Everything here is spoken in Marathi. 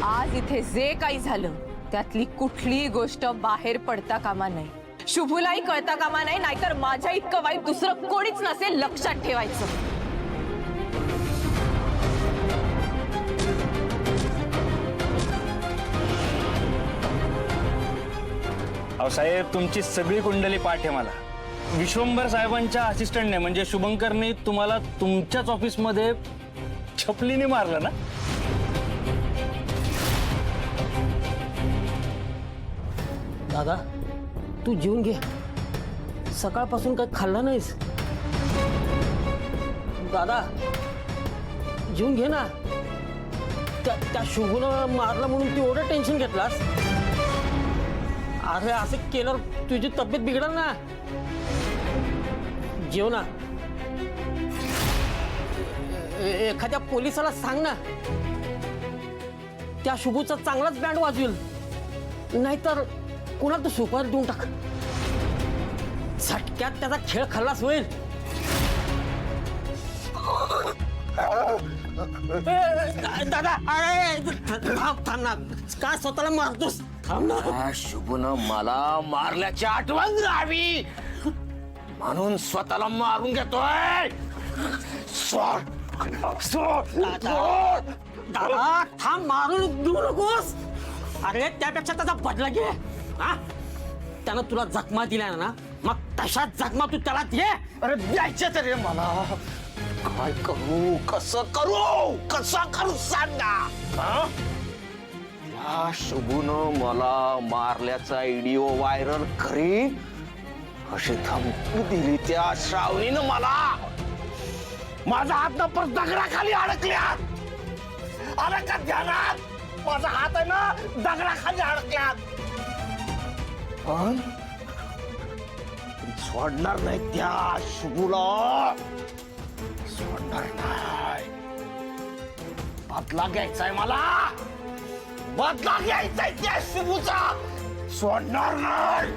आज इथे जे काही झालं त्यातली कुठलीही गोष्ट बाहेर पडता कामा नाही, शुभूलाही कळता कामा नाही, नाहीतर माझ्या इतकं वाईट दुसरं कोणीच नसेल, लक्षात ठेवायचं. अहो साहेब, तुमची सगळी कुंडली पाठ आहे मला. विश्वंभर साहेबांच्या असिस्टंटने म्हणजे शुभंकरने तुम्हाला तुमच्याच ऑफिसमध्ये छपलीने मारलं ना. दादा तू जेवून घे, सकाळपासून काही खाल्लं नाहीस. दादा जेवून घे ना. त्या शुभूनं मारलं म्हणून तू एवढं टेन्शन घेतलास. अरे असं केल्यावर तुझी तब्येत बिघडल ना. जेव ना. एखाद्या पोलिसाला सांग ना, त्या शुभूचा चांगलाच बँड वाजवेल, नाहीतर कुणाला तू सुपारी देऊन टाक. झटक्यात त्याचा खेळ खल्लास होईल. दादा थांब ना, का स्वतःला मारतोस? थांब ना. शुभनं मला मारल्याची आठवण राहावी म्हणून स्वतःला मारून घेतोय. दादा थांब, मारून देऊ नकोस. अरे त्यापेक्षा त्याचा बदला घे. हा, त्यानं तुला जखमा दिल्या ना, मग तशाच जखमा तू त्याला दे. अरे द्यायचं तरी मला. काय करू, कसं करू सांगा. या शुभूनं मला मारल्याचा व्हिडिओ व्हायरल करी अशी धमकी दिली त्या श्रावणीनं मला. माझा हात न परत दगडाखाली अडकल्यात. आलं का ध्यानात? माझा हात आहे ना दगडाखाली अडकल्यात. पण सोडणार नाही त्या शुभूला, सोडणार नाही. बदला घ्यायचाय मला, बदला घ्यायचाय त्या शुभूचा, सोडणार नाही.